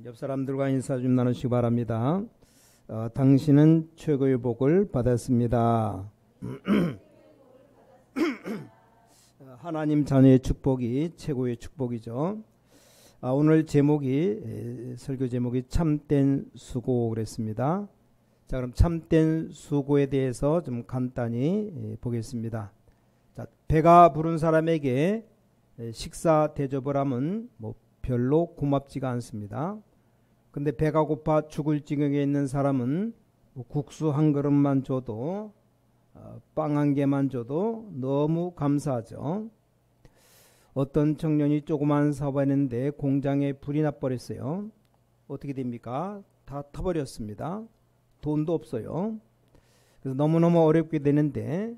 옆 사람들과 인사 좀 나누시기 바랍니다. 당신은 최고의 복을 받았습니다. 하나님 자녀의 축복이 최고의 축복이죠. 오늘 설교 제목이 참된 수고 그랬습니다. 자, 그럼 참된 수고에 대해서 좀 간단히 보겠습니다. 자, 배가 부른 사람에게 식사 대접을 하면 별로 고맙지가 않습니다. 근데 배가 고파 죽을 지경에 있는 사람은 국수 한 그릇만 줘도 빵 한 개만 줘도 너무 감사하죠. 어떤 청년이 조그만 사업했는데 공장에 불이 나버렸어요. 어떻게 됩니까? 다 타버렸습니다. 돈도 없어요. 그래서 너무너무 어렵게 되는데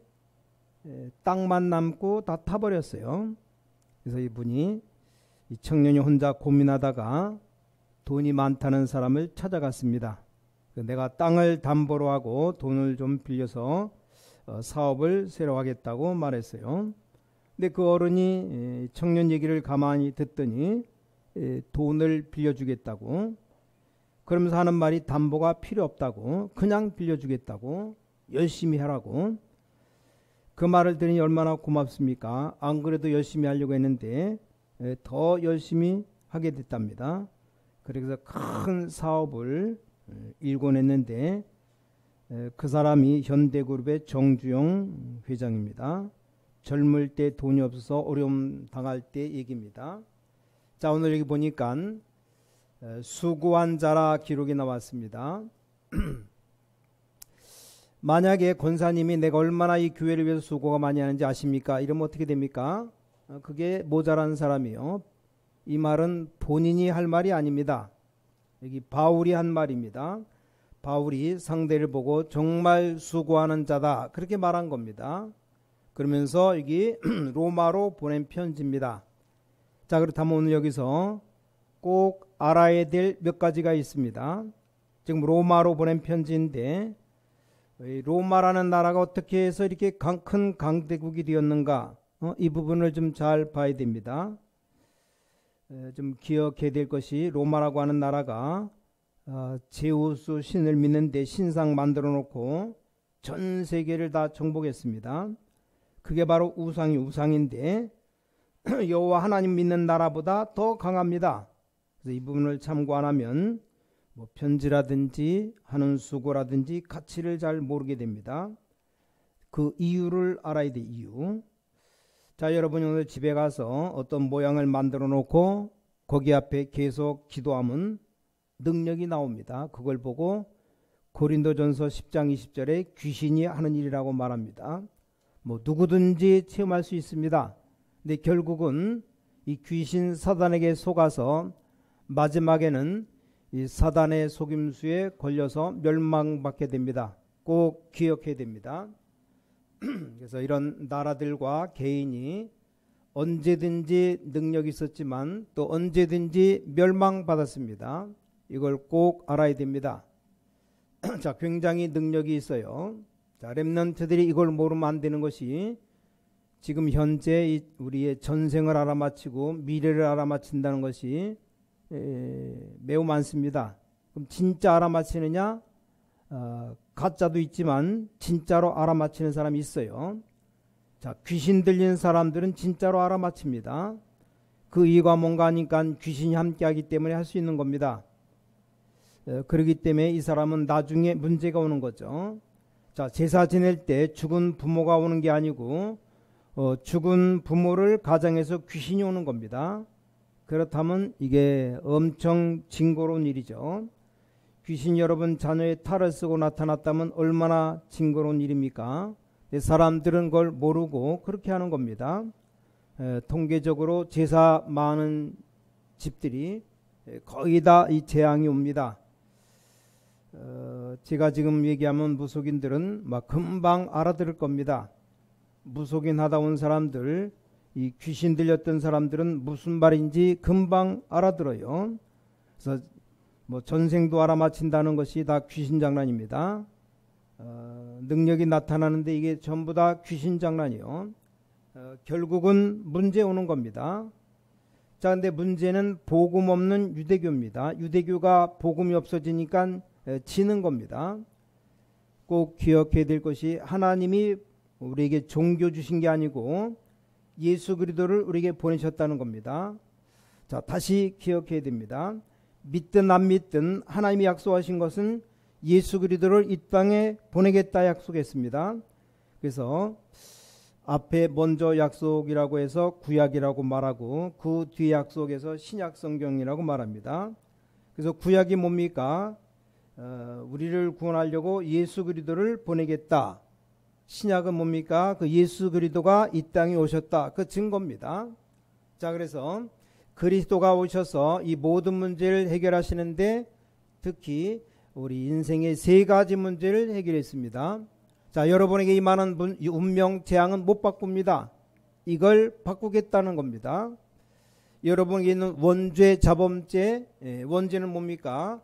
땅만 남고 다 타버렸어요. 그래서 이 청년이 혼자 고민하다가 돈이 많다는 사람을 찾아갔습니다. 내가 땅을 담보로 하고 돈을 좀 빌려서 사업을 새로 하겠다고 말했어요. 근데 그 어른이 청년 얘기를 가만히 듣더니 돈을 빌려주겠다고, 그러면서 하는 말이 담보가 필요 없다고, 그냥 빌려주겠다고, 열심히 하라고. 그 말을 들으니 얼마나 고맙습니까? 안 그래도 열심히 하려고 했는데 더 열심히 하게 됐답니다. 그래서 큰 사업을 일궈냈는데 그 사람이 현대그룹의 정주영 회장입니다. 젊을 때 돈이 없어서 어려움 당할 때 얘기입니다. 자, 오늘 여기 보니까 수고한 자라 기록이 나왔습니다. 만약에 권사님이 내가 얼마나 이 교회를 위해서 수고가 많이 하는지 아십니까? 이러면 어떻게 됩니까? 그게 모자란 사람이요. 이 말은 본인이 할 말이 아닙니다. 여기 바울이 한 말입니다. 바울이 상대를 보고 정말 수고하는 자다, 그렇게 말한 겁니다. 그러면서 여기 로마로 보낸 편지입니다. 자, 그렇다면 오늘 여기서 꼭 알아야 될 몇 가지가 있습니다. 지금 로마로 보낸 편지인데 로마라는 나라가 어떻게 해서 이렇게 큰 강대국이 되었는가, 이 부분을 좀 잘 봐야 됩니다. 좀 기억해야 될 것이, 로마라고 하는 나라가 제우스 신을 믿는데 신상 만들어 놓고 전 세계를 다 정복했습니다. 그게 바로 우상인데 여호와 하나님 믿는 나라보다 더 강합니다. 그래서 이 부분을 참고 안 하면 편지라든지 하는 수고라든지 가치를 잘 모르게 됩니다. 그 이유를 알아야 돼, 이유. 자, 여러분이 오늘 집에 가서 어떤 모양을 만들어 놓고 거기 앞에 계속 기도하면 능력이 나옵니다. 그걸 보고 고린도전서 10장 20절에 귀신이 하는 일이라고 말합니다. 누구든지 체험할 수 있습니다. 근데 결국은 이 귀신 사단에게 속아서 마지막에는 이 사단의 속임수에 걸려서 멸망받게 됩니다. 꼭 기억해야 됩니다. 그래서 이런 나라들과 개인이 언제든지 능력이 있었지만 또 언제든지 멸망받았습니다. 이걸 꼭 알아야 됩니다. 자, 굉장히 능력이 있어요. 자, 렘넌트들이 이걸 모르면 안 되는 것이, 지금 현재 우리의 전생을 알아맞히고 미래를 알아맞힌다는 것이 매우 많습니다. 그럼 진짜 알아맞히느냐? 가짜도 있지만 진짜로 알아맞히는 사람이 있어요. 자, 귀신 들린 사람들은 진짜로 알아맞힙니다. 그 이유가 뭔가 하니까 귀신이 함께하기 때문에 할 수 있는 겁니다. 그렇기 때문에 이 사람은 나중에 문제가 오는 거죠. 자, 제사 지낼 때 죽은 부모가 오는 게 아니고 죽은 부모를 가정에서 귀신이 오는 겁니다. 그렇다면 이게 엄청 징그러운 일이죠. 귀신이 여러분 자녀의 탈을 쓰고 나타났다면 얼마나 징그러운 일입니까? 사람들은 그걸 모르고 그렇게 하는 겁니다. 통계적으로 제사 많은 집들이 거의 다 이 재앙이 옵니다. 제가 지금 얘기하면 무속인들은 막 금방 알아들을 겁니다. 무속인 하다 온 사람들, 이 귀신 들렸던 사람들은 무슨 말인지 금방 알아들어요. 그래서 전생도 알아맞힌다는 것이 다 귀신 장난입니다. 능력이 나타나는데 이게 전부 다 귀신 장난이요. 결국은 문제 오는 겁니다. 자, 근데 문제는 복음 없는 유대교입니다. 유대교가 복음이 없어지니까 지는 겁니다. 꼭 기억해야 될 것이 하나님이 우리에게 종교 주신 게 아니고 예수 그리스도를 우리에게 보내셨다는 겁니다. 자, 다시 기억해야 됩니다. 믿든 안 믿든 하나님이 약속하신 것은 예수 그리스도를 이 땅에 보내겠다 약속했습니다. 그래서 앞에 먼저 약속이라고 해서 구약이라고 말하고 그 뒤 약속에서 신약 성경이라고 말합니다. 그래서 구약이 뭡니까? 우리를 구원하려고 예수 그리스도를 보내겠다. 신약은 뭡니까? 그 예수 그리스도가 이 땅에 오셨다. 그 증거입니다. 자, 그래서 그리스도가 오셔서 이 모든 문제를 해결하시는데 특히 우리 인생의 세 가지 문제를 해결했습니다. 자, 여러분에게 임하는 운명 재앙은 못 바꿉니다. 이걸 바꾸겠다는 겁니다. 여러분에게 있는 원죄, 자범죄, 원죄는 뭡니까?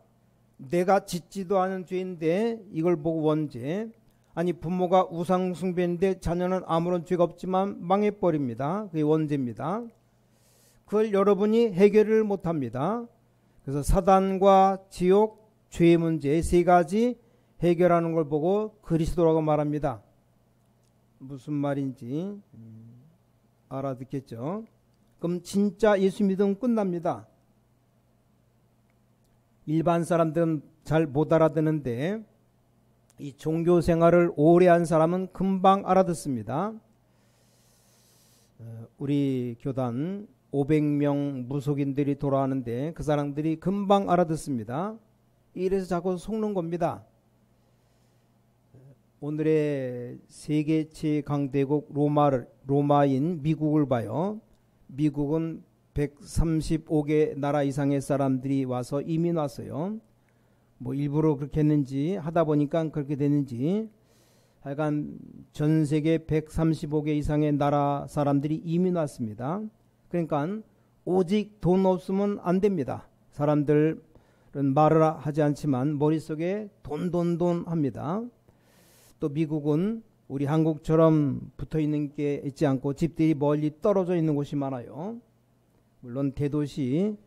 내가 짓지도 않은 죄인데 이걸 보고 원죄. 아니, 부모가 우상 숭배인데 자녀는 아무런 죄가 없지만 망해버립니다. 그게 원죄입니다. 그걸 여러분이 해결을 못합니다. 그래서 사단과 지옥, 죄의 문제 세 가지 해결하는 걸 보고 그리스도라고 말합니다. 무슨 말인지 알아듣겠죠? 그럼 진짜 예수 믿으면 끝납니다. 일반 사람들은 잘 못 알아듣는데 이 종교 생활을 오래 한 사람은 금방 알아듣습니다. 우리 교단 500명 무속인들이 돌아가는데 그 사람들이 금방 알아듣습니다. 이래서 자꾸 속는 겁니다. 오늘의 세계 최강대국 로마인 미국을 봐요. 미국은 135개 나라 이상의 사람들이 와서 이민 왔어요. 뭐 일부러 그렇게 했는지 하다 보니까 그렇게 됐는지 하여간 전 세계 135개 이상의 나라 사람들이 이민 왔습니다. 그러니까 오직 돈 없으면 안 됩니다. 사람들은 말을 하지 않지만 머릿속에 돈 합니다. 또 미국은 우리 한국처럼 붙어있는 게 있지 않고 집들이 멀리 떨어져 있는 곳이 많아요. 물론 대도시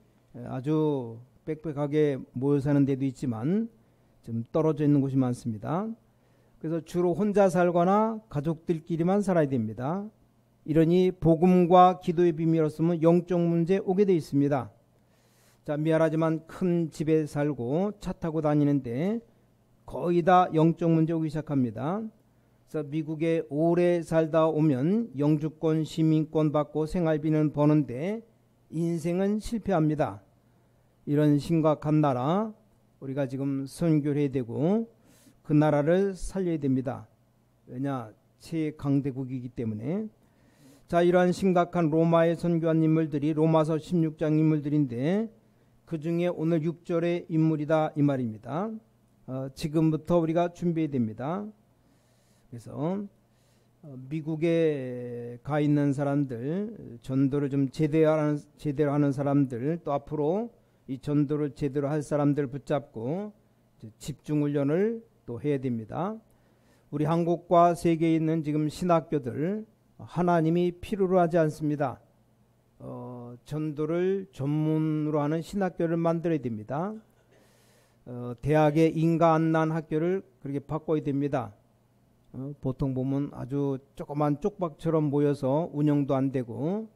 아주 빽빽하게 모여 사는 데도 있지만 좀 떨어져 있는 곳이 많습니다. 그래서 주로 혼자 살거나 가족들끼리만 살아야 됩니다. 이러니 복음과 기도의 비밀 없으면 영적 문제 오게 돼 있습니다. 자, 미안하지만 큰 집에 살고 차 타고 다니는데 거의 다 영적 문제 오기 시작합니다. 그래서 미국에 오래 살다 오면 영주권, 시민권 받고 생활비는 버는데 인생은 실패합니다. 이런 심각한 나라 우리가 지금 선교를 해야 되고 그 나라를 살려야 됩니다. 왜냐? 최강대국이기 때문에. 자, 이러한 심각한 로마의 선교한 인물들이 로마서 16장 인물들인데 그 중에 오늘 6절의 인물이다 이 말입니다. 지금부터 우리가 준비해야 됩니다. 그래서 미국에 가 있는 사람들, 전도를 좀 제대로 하는 사람들, 또 앞으로 이 전도를 제대로 할 사람들 붙잡고 집중 훈련을 또 해야 됩니다. 우리 한국과 세계에 있는 지금 신학교들 하나님이 필요로 하지 않습니다. 전도를 전문으로 하는 신학교를 만들어야 됩니다. 대학의 인가 안 난 학교를 그렇게 바꿔야 됩니다. 보통 보면 아주 조그만 쪽박처럼 모여서 운영도 안 되고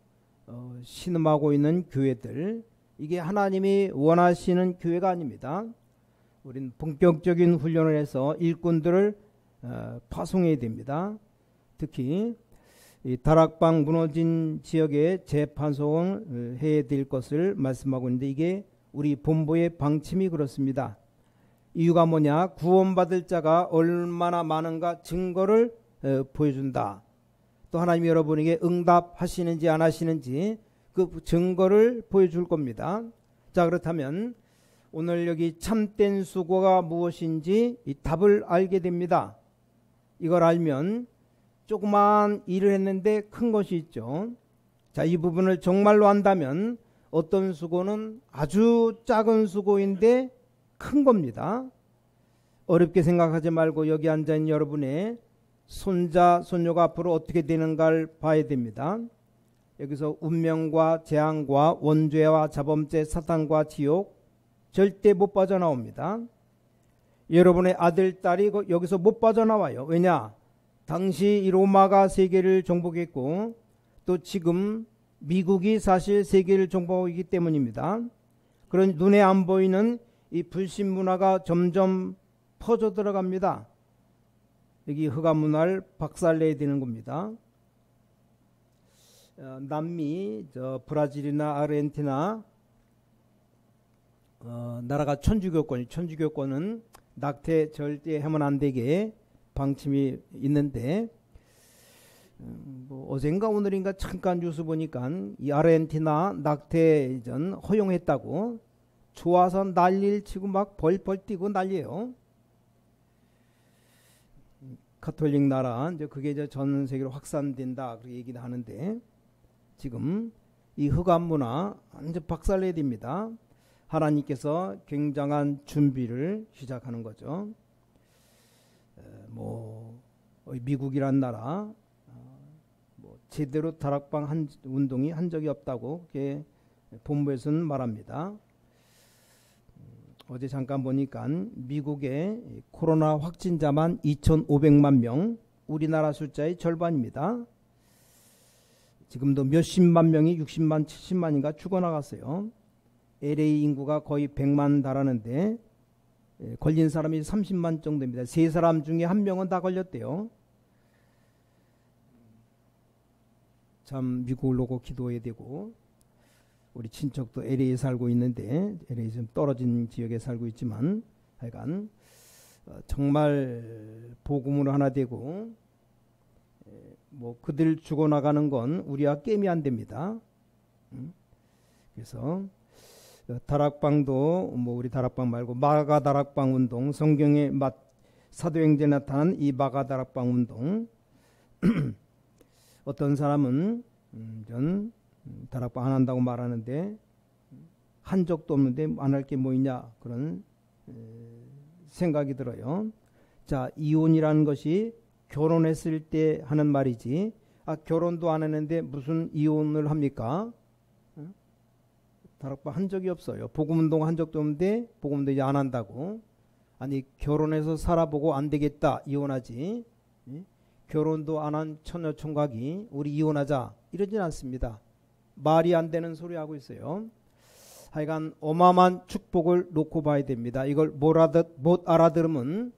신음하고 있는 교회들, 이게 하나님이 원하시는 교회가 아닙니다. 우린 본격적인 훈련을 해서 일꾼들을 파송해야 됩니다. 특히 이 다락방 무너진 지역에 재파송을 해야 될 것을 말씀하고 있는데 이게 우리 본부의 방침이 그렇습니다. 이유가 뭐냐? 구원받을 자가 얼마나 많은가 증거를 보여준다. 또 하나님이 여러분에게 응답하시는지 안 하시는지 그 증거를 보여줄 겁니다. 자, 그렇다면 오늘 여기 참된 수고가 무엇인지 이 답을 알게 됩니다. 이걸 알면 조그만 일을 했는데 큰 것이 있죠. 자, 이 부분을 정말로 안다면 어떤 수고는 아주 작은 수고인데 큰 겁니다. 어렵게 생각하지 말고 여기 앉아있는 여러분의 손자, 손녀가 앞으로 어떻게 되는가를 봐야 됩니다. 여기서 운명과 재앙과 원죄와 자범죄, 사탄과 지옥 절대 못 빠져나옵니다. 여러분의 아들, 딸이 여기서 못 빠져나와요. 왜냐? 당시 이 로마가 세계를 정복했고 또 지금 미국이 사실 세계를 정복하고 있기 때문입니다. 그런 눈에 안 보이는 이 불신 문화가 점점 퍼져 들어갑니다. 여기 흑암 문화를 박살내야 되는 겁니다. 남미, 브라질이나 아르헨티나 나라가 천주교권은 낙태 절대 하면 안 되게 방침이 있는데 어젠가 오늘인가 잠깐 뉴스 보니까 이 아르헨티나 낙태 이전 허용했다고 좋아서 난리를 치고 막 벌벌 뛰고 난리예요. 가톨릭 나라 이제 그게 이제 전 세계로 확산된다 그렇게 얘기를 하는데 지금 이 흑암 문화 완전 박살내야 됩니다. 하나님께서 굉장한 준비를 시작하는 거죠. 미국이란 나라 제대로 다락방 운동이 한 적이 없다고 그렇게 본부에서는 말합니다. 어제 잠깐 보니까 미국의 코로나 확진자만 2,500만 명, 우리나라 숫자의 절반입니다. 지금도 몇십만 명이 60만, 70만인가 죽어나갔어요. LA 인구가 거의 100만 달하는데 걸린 사람이 30만 정도입니다. 3사람 중에 1명은 다 걸렸대요. 참 미국을 놓고 기도해야 되고 우리 친척도 LA에 살고 있는데 LA 좀 떨어진 지역에 살고 있지만 하여간 정말 복음으로 하나 되고 그들 죽어나가는 건 우리와 게임이 안 됩니다. 그래서 다락방도 우리 다락방 말고 마가 다락방 운동, 성경에 사도행전에 나타난 이 마가 다락방 운동 어떤 사람은 전 다락방 안 한다고 말하는데 한 적도 없는데 안 할 게 뭐 있냐 그런 생각이 들어요. 자, 이혼이라는 것이 결혼했을 때 하는 말이지 결혼도 안 했는데 무슨 이혼을 합니까? 다락방 한 적이 없어요. 복음운동 한 적도 없는데 복음도 이제 안 한다고. 아니 결혼해서 살아보고 안 되겠다 이혼하지. 결혼도 안 한 처녀 총각이 우리 이혼하자 이러진 않습니다. 말이 안 되는 소리 하고 있어요. 하여간 어마어마한 축복을 놓고 봐야 됩니다. 이걸 못 알아들으면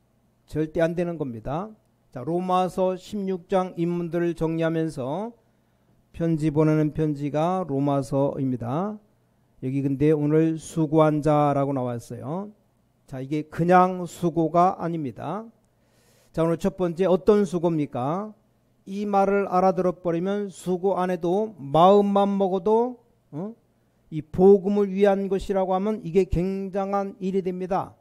절대 안 되는 겁니다. 자, 로마서 16장 인문들을 정리하면서 편지 보내는 편지가 로마서입니다. 여기 근데 오늘 수고한 자라고 나왔어요. 자, 이게 그냥 수고가 아닙니다. 자, 오늘 첫 번째 어떤 수고입니까? 이 말을 알아들어 버리면 수고 안 해도 마음만 먹어도 이 복음을 위한 것이라고 하면 이게 굉장한 일이 됩니다.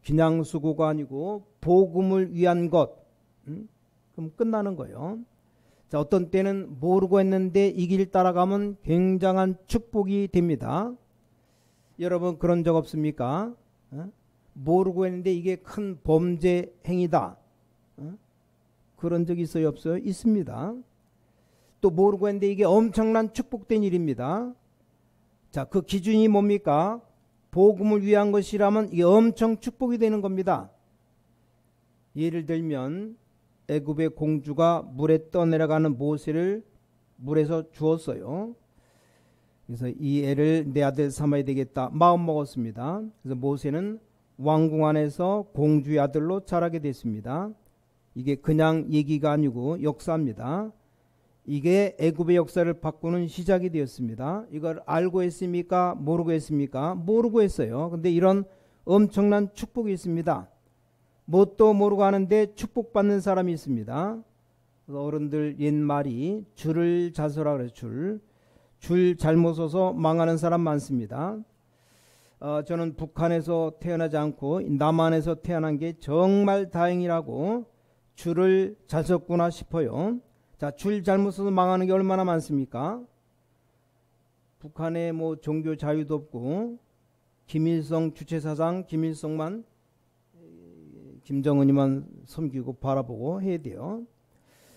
그냥 수고가 아니고 복음을 위한 것. 그럼 끝나는 거예요. 자, 어떤 때는 모르고 했는데 이 길 따라가면 굉장한 축복이 됩니다. 여러분 그런 적 없습니까? 모르고 했는데 이게 큰 범죄 행위다. 그런 적 있어요? 없어요? 있습니다. 또 모르고 했는데 이게 엄청난 축복된 일입니다. 자, 그 기준이 뭡니까? 복음을 위한 것이라면 이게 엄청 축복이 되는 겁니다. 예를 들면 애굽의 공주가 물에 떠내려가는 모세를 물에서 주었어요. 그래서 이 애를 내 아들 삼아야 되겠다 마음 먹었습니다. 그래서 모세는 왕궁 안에서 공주의 아들로 자라게 됐습니다. 이게 그냥 얘기가 아니고 역사입니다. 이게 애굽의 역사를 바꾸는 시작이 되었습니다. 이걸 알고 했습니까? 모르고 했습니까? 모르고 했어요. 근데 이런 엄청난 축복이 있습니다. 뭣도 모르고 하는데 축복받는 사람이 있습니다. 어른들 옛말이 줄을 잘 서라 그래요. 줄 잘못 서서 망하는 사람 많습니다. 저는 북한에서 태어나지 않고 남한에서 태어난 게 정말 다행이라고 줄을 잘 섰구나 싶어요. 자, 줄 잘못 서서 망하는 게 얼마나 많습니까? 북한에 종교 자유도 없고 김일성 주체사상 김일성만 김정은이만 섬기고 바라보고 해야 돼요.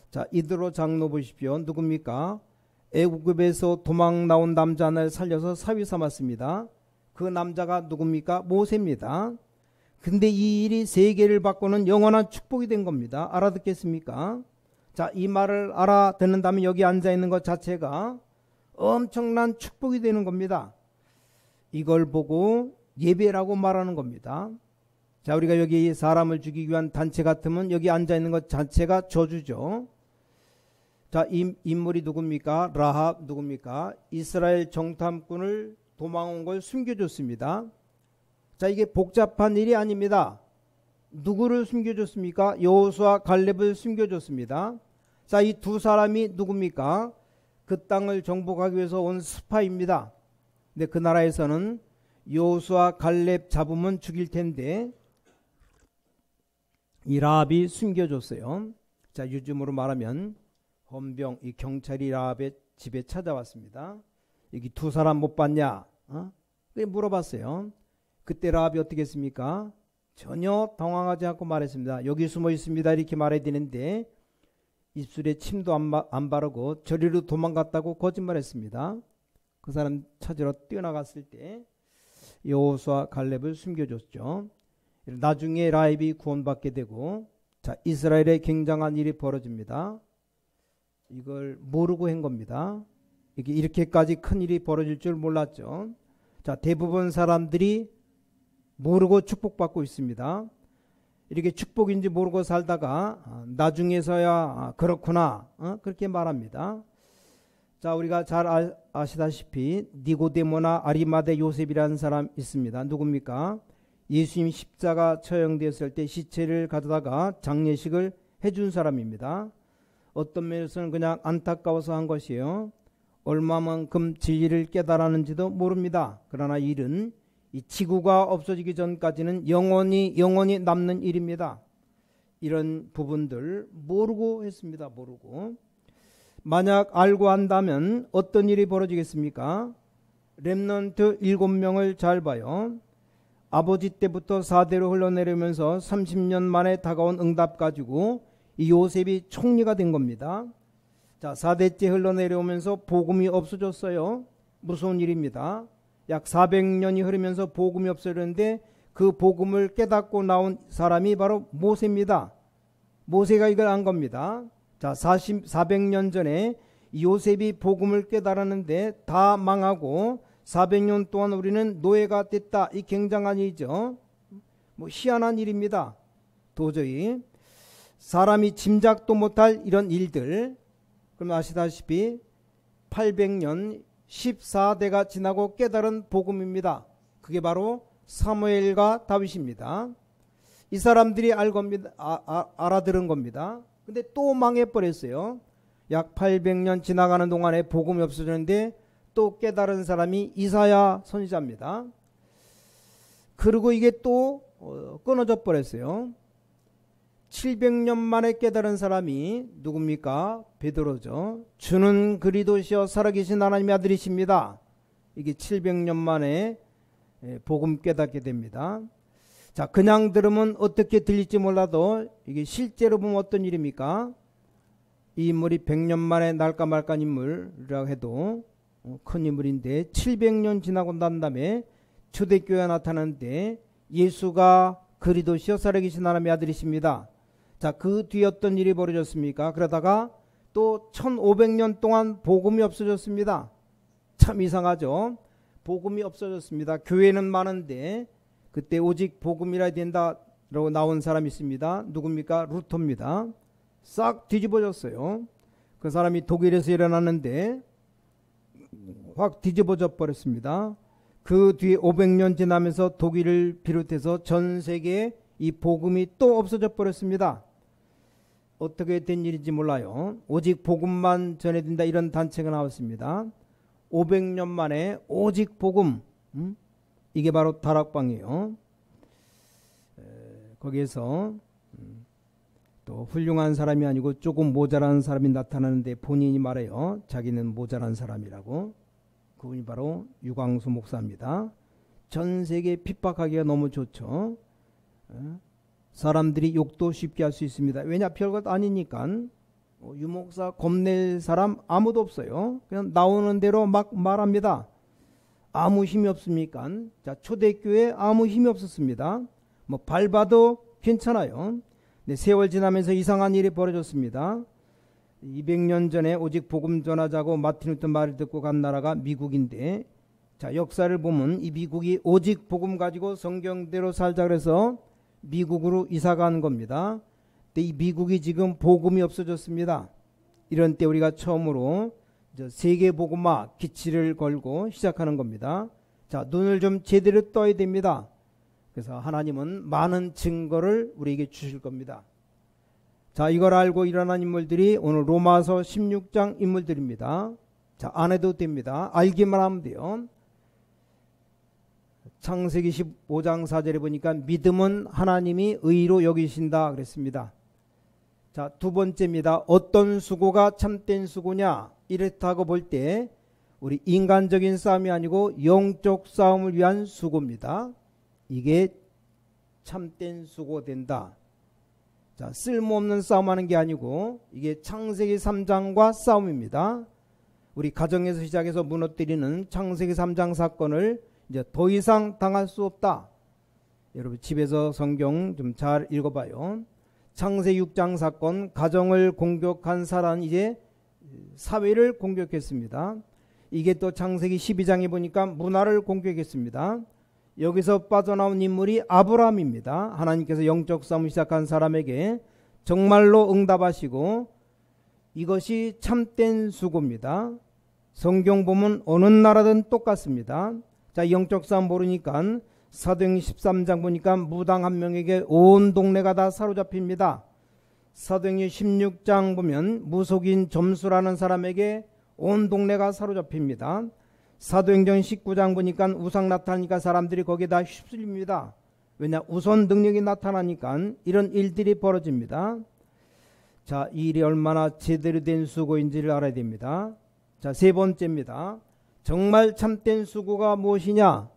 자, 이드로 장로 보십시오. 누굽니까? 애국에서 도망 나온 남자 하나를 살려서 사위 삼았습니다. 그 남자가 누굽니까? 모세입니다. 근데 이 일이 세계를 바꾸는 영원한 축복이 된 겁니다. 알아듣겠습니까? 자, 이 말을 알아듣는다면 여기 앉아있는 것 자체가 엄청난 축복이 되는 겁니다. 이걸 보고 예배라고 말하는 겁니다. 자, 우리가 여기 사람을 죽이기 위한 단체 같으면 여기 앉아있는 것 자체가 저주죠. 자, 이 인물이 누굽니까? 라합 누굽니까? 이스라엘 정탐꾼을 도망온 걸 숨겨줬습니다. 자, 이게 복잡한 일이 아닙니다. 누구를 숨겨줬습니까? 여호수아 갈렙을 숨겨줬습니다. 자, 이 두 사람이 누굽니까? 그 땅을 정복하기 위해서 온 스파입니다. 근데 그 나라에서는 여호수아 갈렙 잡으면 죽일 텐데 이 라합이 숨겨줬어요. 자, 요즘으로 말하면 헌병, 이 경찰이 라합의 집에 찾아왔습니다. 여기 두 사람 못 봤냐? 물어봤어요. 그때 라합이 어떻게 했습니까? 전혀 당황하지 않고 말했습니다. 여기 숨어 있습니다. 이렇게 말해야 되는데 입술에 침도 안 바르고 저리로 도망갔다고 거짓말했습니다. 그 사람 찾으러 뛰어나갔을 때 여호수아 갈렙을 숨겨줬죠. 나중에 라합이 구원받게 되고, 자, 이스라엘에 굉장한 일이 벌어집니다. 이걸 모르고 한 겁니다. 이게 이렇게까지 큰 일이 벌어질 줄 몰랐죠. 자, 대부분 사람들이 모르고 축복받고 있습니다. 이렇게 축복인지 모르고 살다가 나중에서야 그렇구나, 그렇게 말합니다. 자, 우리가 잘 아시다시피 니고데모나 아리마대 요셉이라는 사람 있습니다. 누굽니까? 예수님 십자가 처형되었을 때 시체를 가져다가 장례식을 해준 사람입니다. 어떤 면에서는 그냥 안타까워서 한 것이에요. 얼마만큼 진리를 깨달았는지도 모릅니다. 그러나 일은 이 지구가 없어지기 전까지는 영원히 남는 일입니다. 이런 부분들 모르고 했습니다. 모르고. 만약 알고 한다면 어떤 일이 벌어지겠습니까? 렘넌트 7명을 잘 봐요. 아버지 때부터 4대로 흘러내리면서 30년 만에 다가온 응답 가지고 이 요셉이 총리가 된 겁니다. 자, 4대째 흘러내려오면서 복음이 없어졌어요. 무서운 일입니다. 약 400년이 흐르면서 복음이 없어졌는데 그 복음을 깨닫고 나온 사람이 바로 모세입니다. 모세가 이걸 안 겁니다. 자, 400년 전에 요셉이 복음을 깨달았는데 다 망하고 400년 동안 우리는 노예가 됐다. 이 굉장한 일이죠. 희한한 일입니다. 도저히 사람이 짐작도 못할 이런 일들. 그럼 아시다시피 800년 14대가 지나고 깨달은 복음입니다. 그게 바로 사무엘과 다윗입니다. 이 사람들이 알아들은 겁니다. 근데 또 망해버렸어요. 약 800년 지나가는 동안에 복음이 없어졌는데 또 깨달은 사람이 이사야 선지자입니다. 그리고 이게 또 끊어져 버렸어요. 700년 만에 깨달은 사람이 누굽니까? 베드로죠. 주는 그리스도시여 살아계신 하나님의 아들이십니다. 이게 700년 만에 복음 깨닫게 됩니다. 자, 그냥 들으면 어떻게 들릴지 몰라도 이게 실제로 보면 어떤 일입니까? 이 인물이 100년 만에 날까 말까 인물이라고 해도 큰 인물인데 700년 지나고 난 다음에 초대교회가 나타나는데 예수가 그리스도시여 살아계신 하나님의 아들이십니다. 자, 그 뒤에 어떤 일이 벌어졌습니까? 그러다가 또 1500년 동안 복음이 없어졌습니다. 참 이상하죠. 복음이 없어졌습니다. 교회는 많은데 그때 오직 복음이라 된다라고 나온 사람이 있습니다. 누굽니까? 루터입니다. 싹 뒤집어졌어요. 그 사람이 독일에서 일어났는데 확 뒤집어져 버렸습니다. 그 뒤에 500년 지나면서 독일을 비롯해서 전 세계에 이 복음이 또 없어져 버렸습니다. 어떻게 된 일인지 몰라요. 오직 복음만 전해진다 이런 단체가 나왔습니다. 500년 만에 오직 복음, 이게 바로 다락방이에요. 거기에서 또 훌륭한 사람이 아니고 조금 모자란 사람이 나타나는데 본인이 말해요. 자기는 모자란 사람이라고. 그분이 바로 유광수 목사입니다. 전 세계 핍박하기가 너무 좋죠. 사람들이 욕도 쉽게 할 수 있습니다. 왜냐? 별것 아니니까. 유목사 겁낼 사람 아무도 없어요. 그냥 나오는 대로 막 말합니다. 아무 힘이 없습니까? 자, 초대교회 아무 힘이 없었습니다. 뭐 밟아도 괜찮아요. 네, 세월 지나면서 이상한 일이 벌어졌습니다. 200년 전에 오직 복음 전하자고 마틴 루터 말을 듣고 간 나라가 미국인데, 자, 역사를 보면 이 미국이 오직 복음 가지고 성경대로 살자 그래서 미국으로 이사 간 겁니다. 근데 이 미국이 지금 복음이 없어졌습니다. 이런 때 우리가 처음으로 세계 복음화 기치를 걸고 시작하는 겁니다. 자, 눈을 좀 제대로 떠야 됩니다. 그래서 하나님은 많은 증거를 우리에게 주실 겁니다. 자, 이걸 알고 일어난 인물들이 오늘 로마서 16장 인물들입니다. 자, 안 해도 됩니다. 알기만 하면 돼요. 창세기 15장 4절에 보니까 믿음은 하나님이 의로 여기신다 그랬습니다. 자, 두 번째입니다. 어떤 수고가 참된 수고냐? 이렇다고 볼 때 우리 인간적인 싸움이 아니고 영적 싸움을 위한 수고입니다. 이게 참된 수고 된다. 자, 쓸모없는 싸움하는 게 아니고 이게 창세기 3장과 싸움입니다. 우리 가정에서 시작해서 무너뜨리는 창세기 3장 사건을 이제 더 이상 당할 수 없다. 여러분 집에서 성경 좀 잘 읽어봐요. 창세기 6장 사건, 가정을 공격한 사람은 이제 사회를 공격했습니다. 이게 또 창세기 12장에 보니까 문화를 공격했습니다. 여기서 빠져나온 인물이 아브라함입니다. 하나님께서 영적 싸움을 시작한 사람에게 정말로 응답하시고 이것이 참된 수고입니다. 성경 보면 어느 나라든 똑같습니다. 자, 영적 싸움 모르니까 사도행전 13장 보니까 무당 한 명에게 온 동네가 다 사로잡힙니다. 사도행전 16장 보면 무속인 점수라는 사람에게 온 동네가 사로잡힙니다. 사도행전 19장 보니까 우상 나타나니까 사람들이 거기에 다 휩쓸립니다. 왜냐? 우선 능력이 나타나니까 이런 일들이 벌어집니다. 자, 이 일이 얼마나 제대로 된 수고인지를 알아야 됩니다. 자, 세 번째입니다. 정말 참된 수고가 무엇이냐?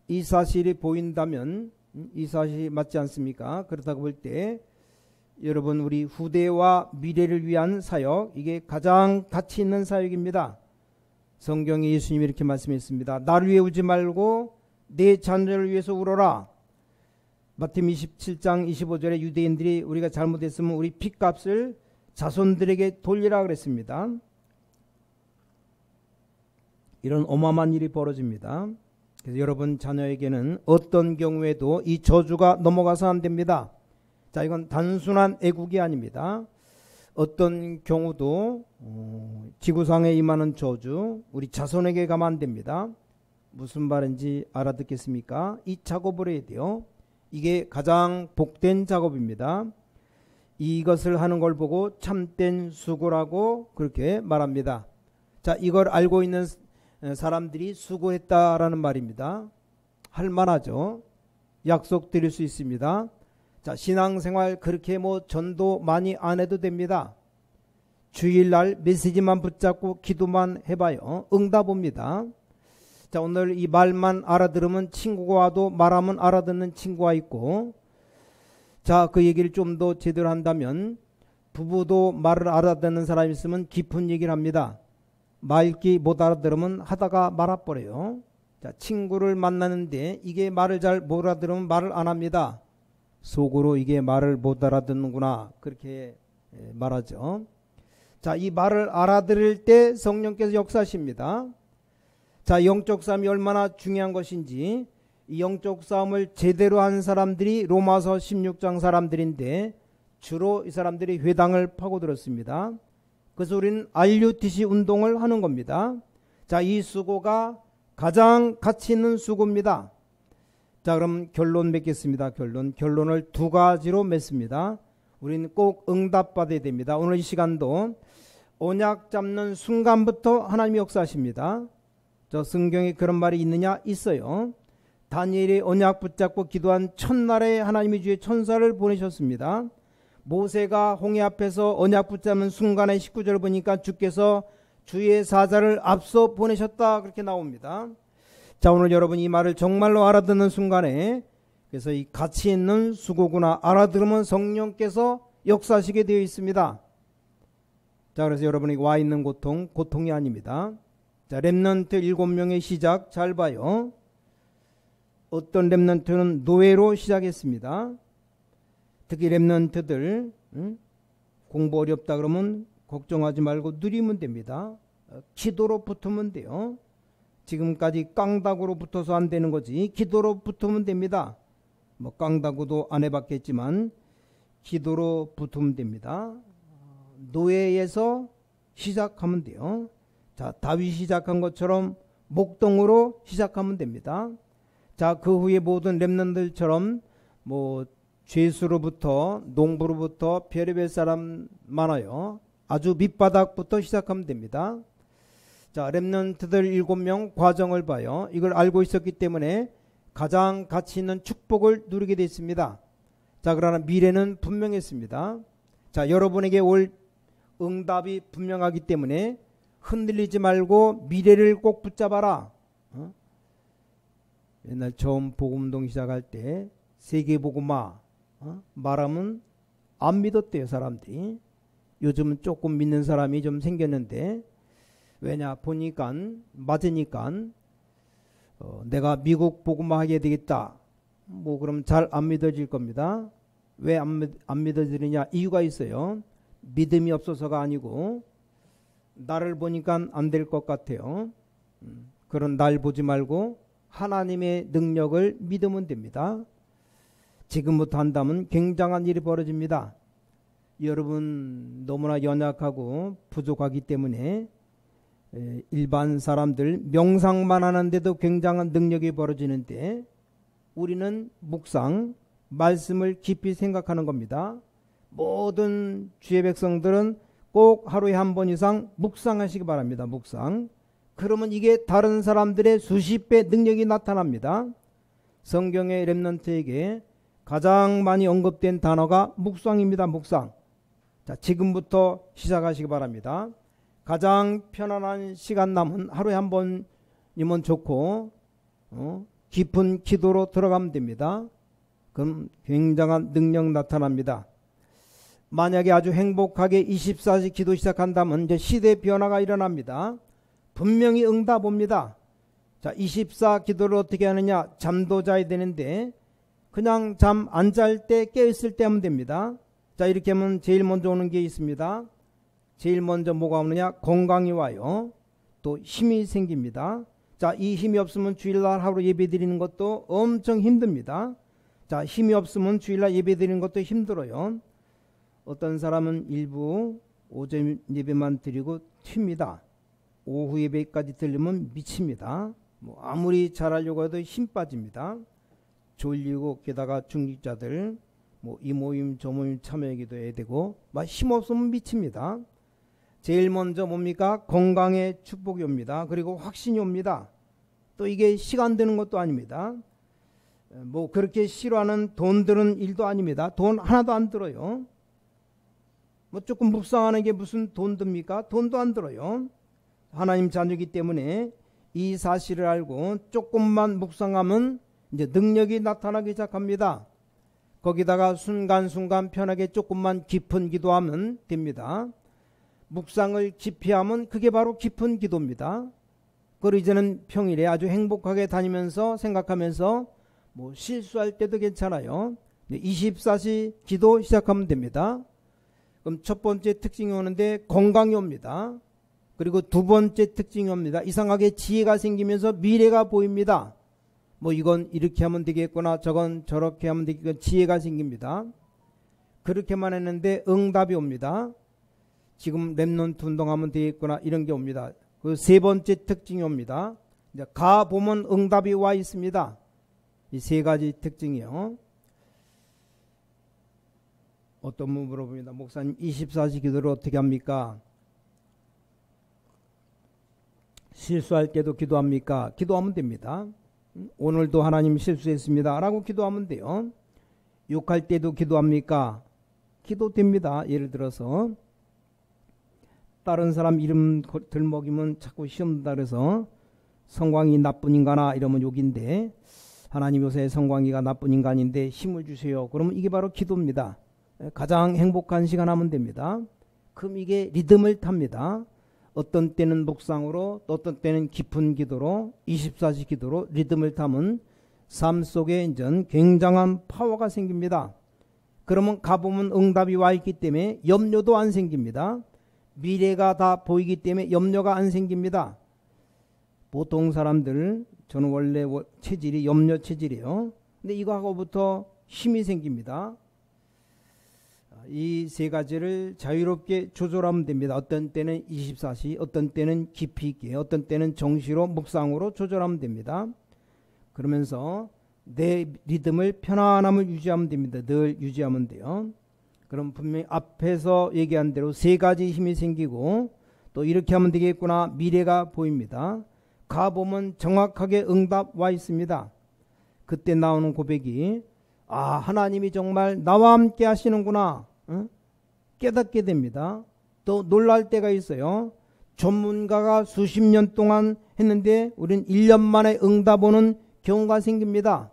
이 사실이 보인다면 이 사실이 맞지 않습니까? 그렇다고 볼 때 여러분 우리 후대와 미래를 위한 사역, 이게 가장 가치 있는 사역입니다. 성경에 예수님이 이렇게 말씀했습니다. 나를 위해 울지 말고 내 자녀를 위해서 울어라. 마태복음 27장 25절에 유대인들이 우리가 잘못했으면 우리 핏값을 자손들에게 돌리라 그랬습니다. 이런 어마어마한 일이 벌어집니다. 그래서 여러분 자녀에게는 어떤 경우에도 이 저주가 넘어가서 안 됩니다. 자, 이건 단순한 애국이 아닙니다. 어떤 경우도 지구상에 임하는 저주 우리 자손에게 가면 안 됩니다. 무슨 말인지 알아듣겠습니까? 이 작업을 해야 돼요. 이게 가장 복된 작업입니다. 이것을 하는 걸 보고 참된 수고라고 그렇게 말합니다. 자, 이걸 알고 있는 사람들이 수고했다라는 말입니다. 할만하죠. 약속드릴 수 있습니다. 자, 신앙생활 그렇게 뭐 전도 많이 안 해도 됩니다. 주일날 메시지만 붙잡고 기도만 해봐요. 응답 옵니다. 자, 오늘 이 말만 알아들으면 친구가 와도 말하면 알아듣는 친구가 있고, 자, 그 얘기를 좀 더 제대로 한다면 부부도 말을 알아듣는 사람이 있으면 깊은 얘기를 합니다. 말기 못 알아들으면 하다가 말아버려요. 자, 친구를 만나는데 이게 말을 잘 못 알아들으면 말을 안 합니다. 속으로 이게 말을 못 알아듣는구나 그렇게 말하죠. 자, 이 말을 알아들을 때 성령께서 역사하십니다. 자, 영적 싸움이 얼마나 중요한 것인지 이 영적 싸움을 제대로 한 사람들이 로마서 16장 사람들인데 주로 이 사람들이 회당을 파고들었습니다. 그래서 우리는 RUTC 운동을 하는 겁니다. 자, 이 수고가 가장 가치 있는 수고입니다. 자, 그럼 결론 맺겠습니다. 결론을 두 가지로 맺습니다. 우리는 꼭 응답받아야 됩니다. 오늘 이 시간도 언약 잡는 순간부터 하나님이 역사하십니다. 저 성경에 그런 말이 있느냐? 있어요. 다니엘이 언약 붙잡고 기도한 첫날에 하나님이 주의 천사를 보내셨습니다. 모세가 홍해 앞에서 언약 붙잡는 순간에 19절을 보니까 주께서 주의 사자를 앞서 보내셨다 그렇게 나옵니다. 자, 오늘 여러분 이 말을 정말로 알아듣는 순간에 그래서 이 가치 있는 수고구나 알아들으면 성령께서 역사하시게 되어 있습니다. 자, 그래서 여러분이 와 있는 고통, 고통이 아닙니다. 자, 렘넌트 7명의 시작 잘 봐요. 어떤 렘넌트는 노예로 시작했습니다. 특히 렘넌트들 공부 어렵다 그러면 걱정하지 말고 누리면 됩니다. 기도로 붙으면 돼요. 지금까지 깡다구로 붙어서 안 되는 거지 기도로 붙으면 됩니다. 뭐 깡다구도 안 해봤겠지만 기도로 붙으면 됩니다. 노예에서 시작하면 돼요. 자, 다윗이 시작한 것처럼 목동으로 시작하면 됩니다. 자, 그 후에 모든 렘넌트들처럼 뭐 죄수로부터 농부로부터 별의별 사람 많아요. 아주 밑바닥부터 시작하면 됩니다. 자, 렘넌트들 7명 과정을 봐요. 이걸 알고 있었기 때문에 가장 가치 있는 축복을 누리게 됐습니다. 자, 그러나 미래는 분명했습니다. 자, 여러분에게 올 응답이 분명하기 때문에 흔들리지 말고 미래를 꼭 붙잡아라. 옛날 처음 복음운동 시작할 때 세계복음화 말하면 안 믿었대요, 사람들이. 요즘은 조금 믿는 사람이 좀 생겼는데, 왜냐 보니까 맞으니까 내가 미국 복음화 하게 되겠다. 뭐 그럼 잘 안 믿어질 겁니다. 왜 안 믿어지느냐? 이유가 있어요. 믿음이 없어서가 아니고 나를 보니까 안 될 것 같아요. 그런 날 보지 말고 하나님의 능력을 믿으면 됩니다. 지금부터 한다면 굉장한 일이 벌어집니다. 여러분 너무나 연약하고 부족하기 때문에 일반 사람들 명상만 하는데도 굉장한 능력이 벌어지는데 우리는 묵상, 말씀을 깊이 생각하는 겁니다. 모든 주의 백성들은 꼭 하루에 한 번 이상 묵상하시기 바랍니다. 묵상. 그러면 이게 다른 사람들의 수십 배 능력이 나타납니다. 성경의 렘넌트에게 가장 많이 언급된 단어가 묵상입니다. 묵상. 자, 지금부터 시작하시기 바랍니다. 가장 편안한 시간 남은 하루에 한 번이면 좋고 깊은 기도로 들어가면 됩니다. 그럼 굉장한 능력 나타납니다. 만약에 아주 행복하게 24시 기도 시작한다면 이제 시대 변화가 일어납니다. 분명히 응답 옵니다. 자, 24 기도를 어떻게 하느냐? 잠도 자야 되는데 그냥 잠 안 잘 때 깨어있을 때 하면 됩니다. 자, 이렇게 하면 제일 먼저 오는 게 있습니다. 제일 먼저 뭐가 오느냐? 건강이 와요. 또 힘이 생깁니다. 자, 이 힘이 없으면 주일날 하루 예배 드리는 것도 엄청 힘듭니다. 자, 힘이 없으면 주일날 예배 드리는 것도 힘들어요. 어떤 사람은 일부 오전 예배만 드리고 튑니다. 오후 예배까지 들리면 미칩니다. 뭐 아무리 잘하려고 해도 힘 빠집니다. 졸리고 게다가 중직자들 뭐 이 모임 저 모임 참여하기도 해야 되고 막 힘 없으면 미칩니다. 제일 먼저 뭡니까? 건강의 축복이 옵니다. 그리고 확신이 옵니다. 또 이게 시간 드는 것도 아닙니다. 뭐 그렇게 싫어하는 돈 드는 일도 아닙니다. 돈 하나도 안 들어요. 뭐 조금 묵상하는 게 무슨 돈 듭니까? 돈도 안 들어요. 하나님 자녀이기 때문에 이 사실을 알고 조금만 묵상하면 이제 능력이 나타나기 시작합니다. 거기다가 순간순간 편하게 조금만 깊은 기도하면 됩니다. 묵상을 깊이 하면 그게 바로 깊은 기도입니다. 그리고 이제는 평일에 아주 행복하게 다니면서 생각하면서 뭐 실수할 때도 괜찮아요. 24시 기도 시작하면 됩니다. 그럼 첫 번째 특징이 오는데 건강이 옵니다. 그리고 두 번째 특징이 옵니다. 이상하게 지혜가 생기면서 미래가 보입니다. 뭐 이건 이렇게 하면 되겠구나, 저건 저렇게 하면 되겠구나, 지혜가 생깁니다. 그렇게만 했는데 응답이 옵니다. 지금 렘넌트 운동하면 되겠구나, 이런 게 옵니다. 그 세 번째 특징이 옵니다. 이제 가 보면 응답이 와 있습니다. 이 세 가지 특징이요. 어떤 분 물어봅니다. 목사님 24시 기도를 어떻게 합니까? 실수할 때도 기도합니까? 기도하면 됩니다. 오늘도 하나님 실수했습니다 라고 기도하면 돼요. 욕할 때도 기도합니까? 기도됩니다. 예를 들어서 다른 사람 이름 들먹이면 자꾸 시험 든다 그래서 성광이 나쁜 인간아 이러면 욕인데, 하나님 요새 성광이가 나쁜 인간인데 힘을 주세요. 그러면 이게 바로 기도입니다. 가장 행복한 시간 하면 됩니다. 그럼 이게 리듬을 탑니다. 어떤 때는 묵상으로 또 어떤 때는 깊은 기도로 24시 기도로 리듬을 타면 삶 속에 이제 굉장한 파워가 생깁니다. 그러면 가보면 응답이 와 있기 때문에 염려도 안 생깁니다. 미래가 다 보이기 때문에 염려가 안 생깁니다. 보통 사람들, 저는 원래 체질이 염려 체질이에요. 근데 이거 하고부터 힘이 생깁니다. 이 세 가지를 자유롭게 조절하면 됩니다. 어떤 때는 24시, 어떤 때는 깊이 있게, 어떤 때는 정시로 묵상으로 조절하면 됩니다. 그러면서 내 리듬을 편안함을 유지하면 됩니다. 늘 유지하면 돼요. 그럼 분명히 앞에서 얘기한 대로 세 가지 힘이 생기고 또 이렇게 하면 되겠구나 미래가 보입니다. 가보면 정확하게 응답 와 있습니다. 그때 나오는 고백이 하나님이 정말 나와 함께 하시는구나 깨닫게 됩니다. 또 놀랄 때가 있어요. 전문가가 수십 년 동안 했는데 우린 1년 만에 응답 오는 경우가 생깁니다.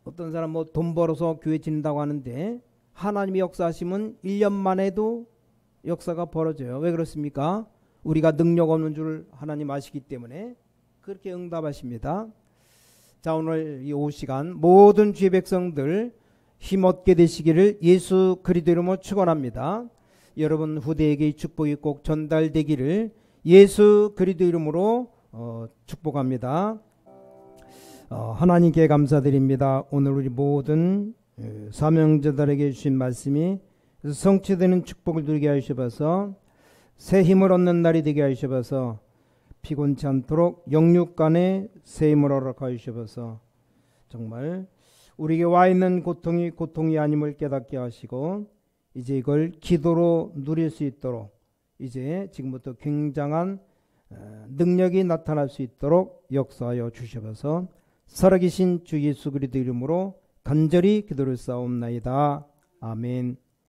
어떤 사람 돈 벌어서 교회 지낸다고 하는데 하나님의 역사하시면 1년 만에도 역사가 벌어져요. 왜 그렇습니까? 우리가 능력 없는 줄 하나님 아시기 때문에 그렇게 응답하십니다. 자, 오늘 이 오후 시간 모든 주의 백성들 힘없게 되시기를 예수 그리스도 이름으로 축원합니다. 여러분 후대에게 이 축복이 꼭 전달되기를 예수 그리스도 이름으로 축복합니다. 하나님께 감사드립니다. 오늘 우리 모든 사명자들에게 주신 말씀이 성취되는 축복을 누리게 하셔서 새 힘을 얻는 날이 되게 하셔서 피곤치 않도록 영육간에 새 힘을 허락하여 주셔서 정말 우리에게 와 있는 고통이 고통이 아님을 깨닫게 하시고 이제 이걸 기도로 누릴 수 있도록 이제 지금부터 굉장한 능력이 나타날 수 있도록 역사하여 주셔서 살아계신 주 예수 그리스도 이름으로 간절히 기도를 쌓옵나이다. 아멘.